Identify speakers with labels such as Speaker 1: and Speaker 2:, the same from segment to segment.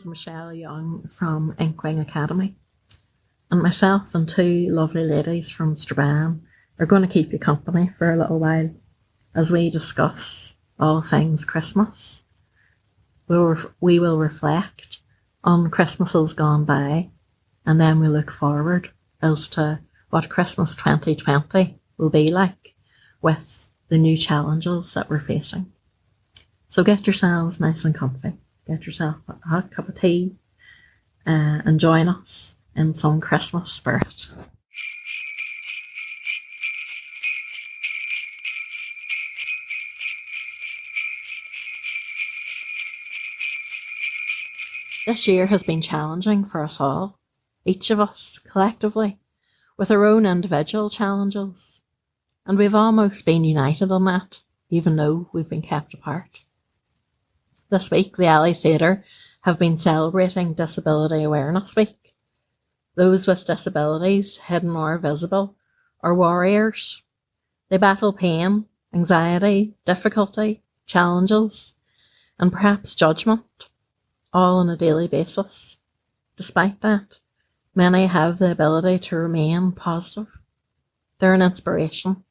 Speaker 1: is Michelle Young from Inkwing Academy, and myself and two lovely ladies from Strabane are going to keep you company for a little while as we discuss all things Christmas. We will reflect on Christmases gone by, and then we look forward as to what Christmas 2020 will be like with the new challenges that we're facing. So get yourselves nice and comfy. Get yourself a hot cup of tea and join us in some Christmas spirit. This year has been challenging for us all, each of us collectively, with our own individual challenges, and we've almost been united on that, even though we've been kept apart. This week, the Alley Theatre have been celebrating Disability Awareness Week. Those with disabilities, hidden or visible, are warriors. They battle pain, anxiety, difficulty, challenges, and perhaps judgment, all on a daily basis. Despite that, many have the ability to remain positive. They're an inspiration,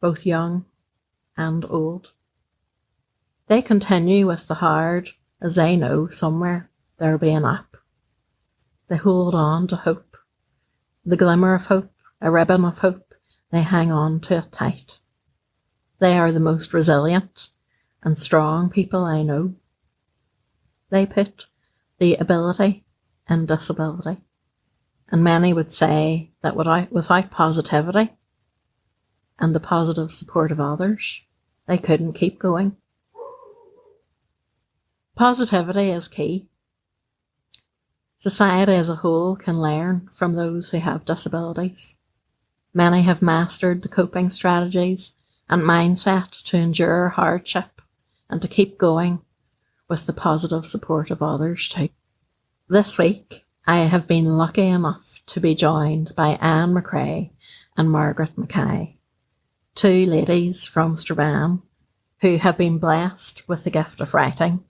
Speaker 1: both young and old. They continue with the hard, as they know somewhere there'll be an up. They hold on to hope, the glimmer of hope, a ribbon of hope. They hang on to it tight. They are the most resilient and strong people I know. They put the ability in disability, and many would say that without positivity and the positive support of others, they couldn't keep going. Positivity is key. Society as a whole can learn from those who have disabilities. Many have mastered the coping strategies and mindset to endure hardship and to keep going with the positive support of others too. This week, I have been lucky enough to be joined by Anne McRae and Margaret Mackay, two ladies from Strabane who have been blessed with the gift of writing,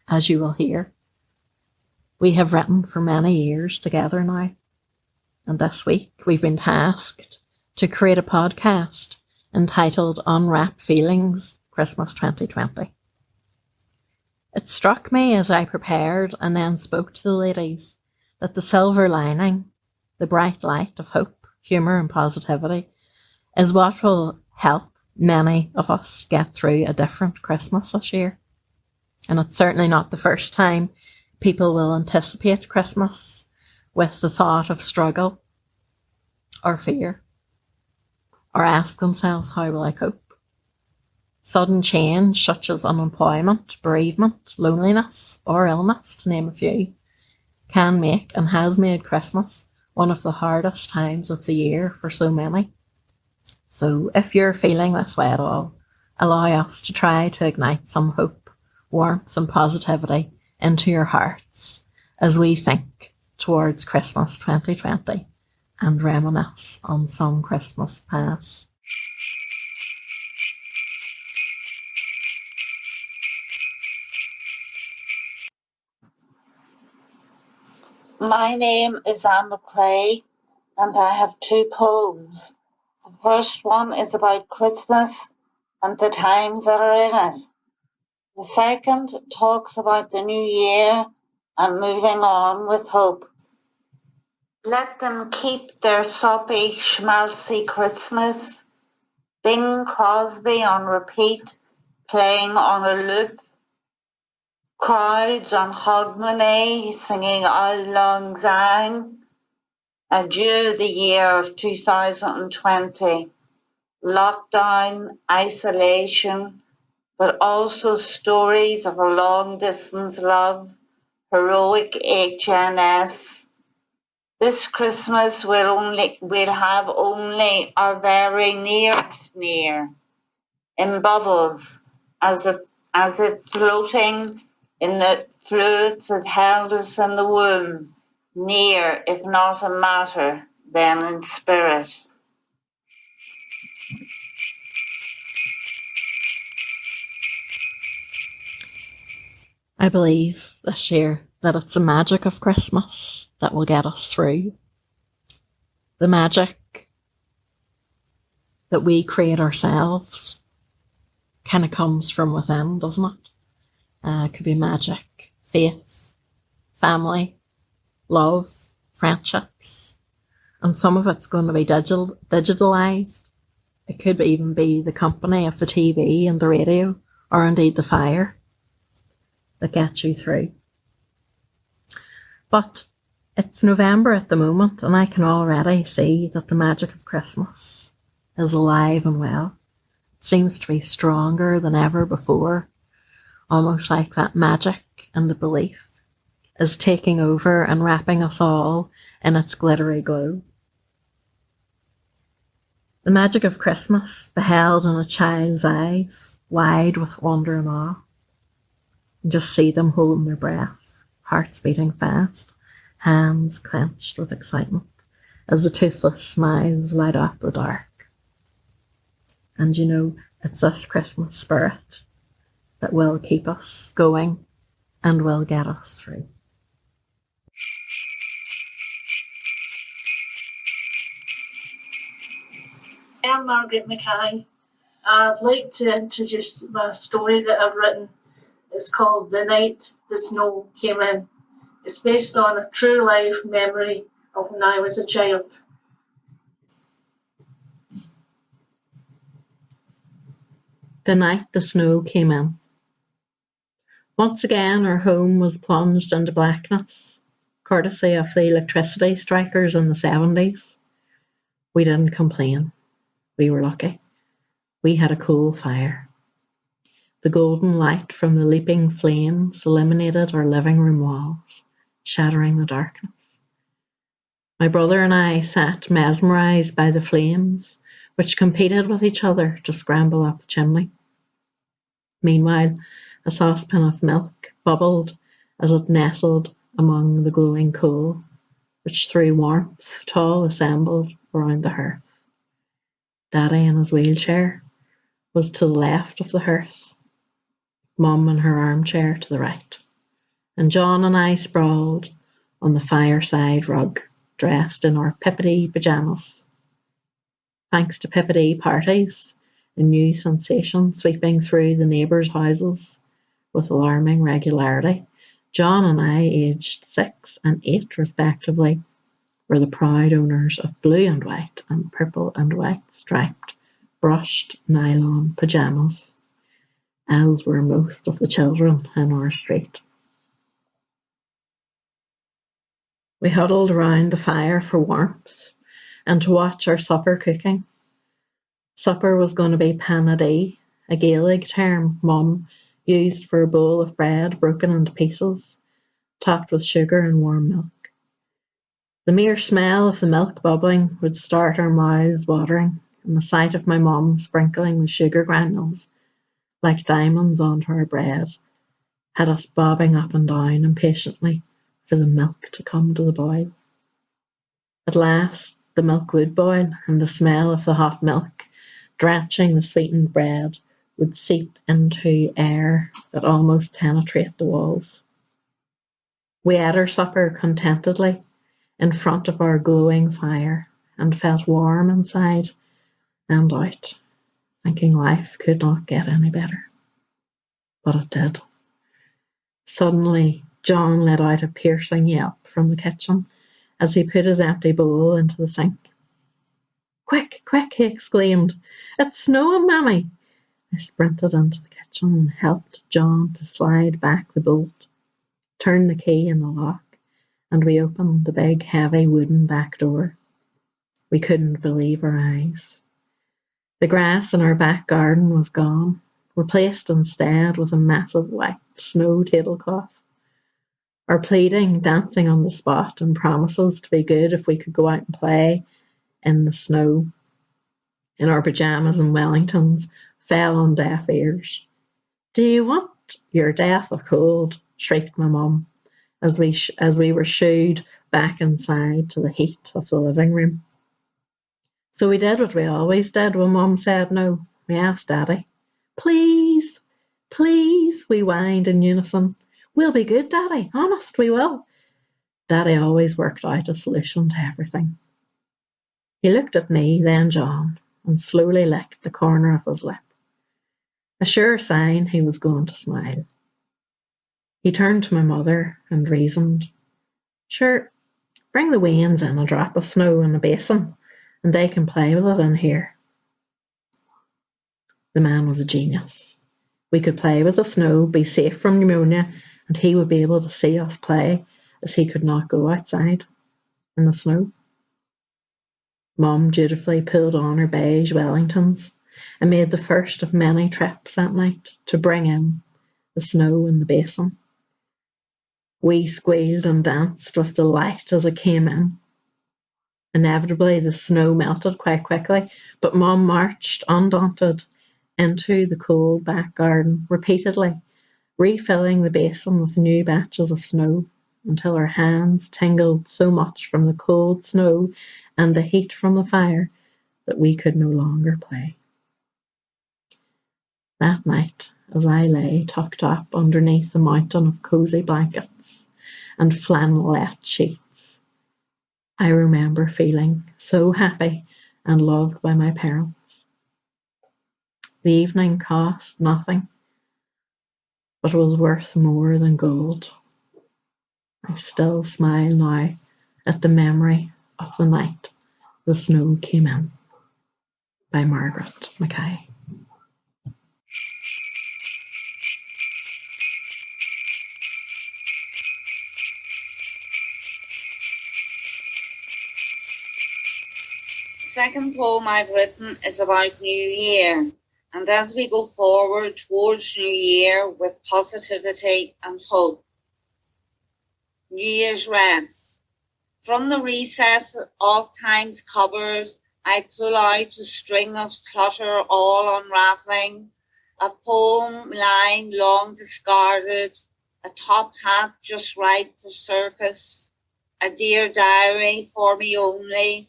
Speaker 1: as you will hear. We have written for many years together now, and this week we've been tasked to create a podcast entitled Unwrap Feelings Christmas 2020. It struck me as I prepared and then spoke to the ladies that the silver lining, the bright light of hope, humour and positivity, is what will help many of us get through a different Christmas this year. And it's certainly not the first time people will anticipate Christmas with the thought of struggle or fear, or ask themselves, how will I cope? Sudden change, such as unemployment, bereavement, loneliness, or illness, to name a few, can make and has made Christmas one of the hardest times of the year for so many. So if you're feeling this way at all, allow us to try to ignite some hope, warmth and positivity into your hearts as we think towards Christmas 2020 and reminisce on some Christmas past.
Speaker 2: My name is Anne McRae, and I have two poems. The first one is about Christmas and the times that are in it. The second talks about the new year and moving on with hope. Let them keep their soppy, schmaltzy Christmas. Bing Crosby on repeat, playing on a loop. Crowds on Hogmanay singing Auld Lang Syne. Adieu the year of 2020. Lockdown, isolation, but also stories of a long-distance love, heroic HNS. This Christmas we'll have only our very nearest near, in bubbles, as if floating in the fluids that held us in the womb, near, if not in matter, then in spirit.
Speaker 1: I believe this year that it's the magic of Christmas that will get us through. The magic that we create ourselves kind of comes from within, doesn't it? It could be magic, faith, family, love, friendships, and some of it's going to be digitalized. It could even be the company of the TV and the radio, or indeed the fire that gets you through. But it's November at the moment, and I can already see that the magic of Christmas is alive and well. It seems to be stronger than ever before, almost like that magic and the belief is taking over and wrapping us all in its glittery glow. The magic of Christmas beheld in a child's eyes, wide with wonder and awe. You just see them holding their breath, hearts beating fast, hands clenched with excitement, as the toothless smiles light up the dark. And you know, it's this Christmas spirit that will keep us going and will get us through.
Speaker 3: I'm Margaret Mackay. I'd like to introduce my story that I've written. It's called The Night the Snow Came In. It's based on a true life memory of when I was a child.
Speaker 1: The night the snow came in. Once again, our home was plunged into blackness, courtesy of the electricity strikers in the 70s. We didn't complain. We were lucky. We had a cool fire. The golden light from the leaping flames illuminated our living room walls, shattering the darkness. My brother and I sat mesmerised by the flames, which competed with each other to scramble up the chimney. Meanwhile, a saucepan of milk bubbled as it nestled among the glowing coal, which threw warmth to all assembled around the hearth. Daddy in his wheelchair was to the left of the hearth, Mum in her armchair to the right, and John and I sprawled on the fireside rug, dressed in our pippity pyjamas. Thanks to pippity parties, a new sensation sweeping through the neighbours' houses with alarming regularity, John and I, aged 6 and 8 respectively, were the proud owners of blue and white and purple and white striped brushed nylon pyjamas, as were most of the children in our street. We huddled around the fire for warmth and to watch our supper cooking. Supper was going to be panadee, a Gaelic term Mum used for a bowl of bread broken into pieces, topped with sugar and warm milk. The mere smell of the milk bubbling would start our mouths watering, and the sight of my mum sprinkling the sugar granules like diamonds onto our bread had us bobbing up and down impatiently for the milk to come to the boil. At last the milk would boil, and the smell of the hot milk drenching the sweetened bread would seep into air that almost penetrate the walls. We ate our supper contentedly in front of our glowing fire and felt warm inside and out, thinking life could not get any better. But it did. Suddenly, John let out a piercing yelp from the kitchen as he put his empty bowl into the sink. "Quick, quick," he exclaimed. "It's snowing, Mammy." I sprinted into the kitchen and helped John to slide back the bolt, turn the key in the lock, and we opened the big, heavy wooden back door. We couldn't believe our eyes. The grass in our back garden was gone, replaced instead with a massive white snow tablecloth. Our pleading, dancing on the spot, and promises to be good if we could go out and play in the snow in our pyjamas and Wellingtons fell on deaf ears. "Do you want your death of cold?" shrieked my mum as we were shooed back inside to the heat of the living room. So we did what we always did when Mum said no. We asked Daddy. "Please, please," we whined in unison. We'll be good, Daddy. Honest, we will. Daddy always worked out a solution to everything. He looked at me, then John, and slowly licked the corner of his lip. A sure sign he was going to smile. He turned to my mother and reasoned. Sure, bring the weans in a drop of snow in a basin, and they can play with it in here. The man was a genius. We could play with the snow, be safe from pneumonia, and he would be able to see us play, as he could not go outside in the snow. Mum dutifully pulled on her beige Wellingtons and made the first of many trips that night to bring in the snow in the basin. We squealed and danced with delight as it came in. Inevitably, the snow melted quite quickly, but Mum marched undaunted into the cold back garden repeatedly, refilling the basin with new batches of snow until her hands tingled so much from the cold snow and the heat from the fire that we could no longer play. That night, as I lay tucked up underneath a mountain of cosy blankets and flannelette sheets, I remember feeling so happy and loved by my parents. The evening cost nothing, but it was worth more than gold. I still smile now at the memory of the night the snow came in. By Margaret Mackay.
Speaker 2: The second poem I've written is about New Year, and as we go forward towards New Year with positivity and hope. New Year's rest. From the recess of time's cupboard, I pull out a string of clutter all unravelling, a poem lying long discarded, a top hat just right for circus, a dear diary for me only,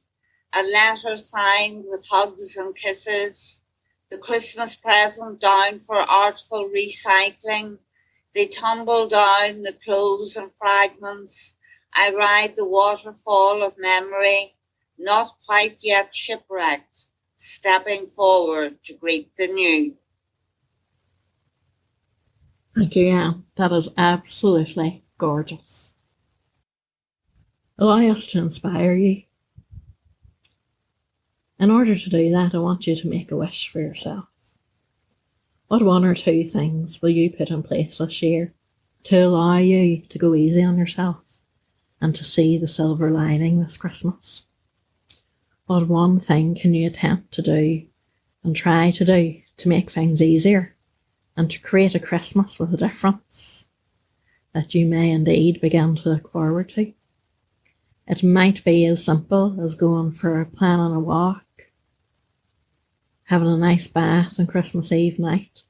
Speaker 2: a letter signed with hugs and kisses, the Christmas present down for artful recycling. They tumble down the clothes and fragments. I ride the waterfall of memory, not quite yet shipwrecked, stepping forward to greet the new.
Speaker 1: Thank you, Anne. That is absolutely gorgeous. Allow us to inspire you. In order to do that, I want you to make a wish for yourself. What one or two things will you put in place this year to allow you to go easy on yourself and to see the silver lining this Christmas? What one thing can you attempt to do and try to do to make things easier and to create a Christmas with a difference that you may indeed begin to look forward to? It might be as simple as going for a plan on a walk, having a nice bath on Christmas Eve night.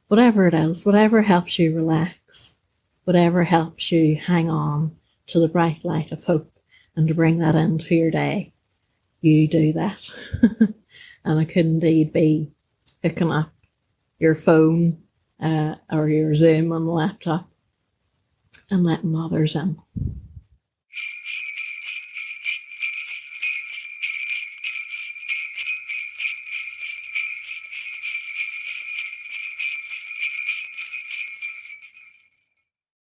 Speaker 1: Whatever it is, whatever helps you relax, whatever helps you hang on to the bright light of hope and to bring that into your day, you do that. And it could indeed be picking up your phone or your Zoom on the laptop and letting others in.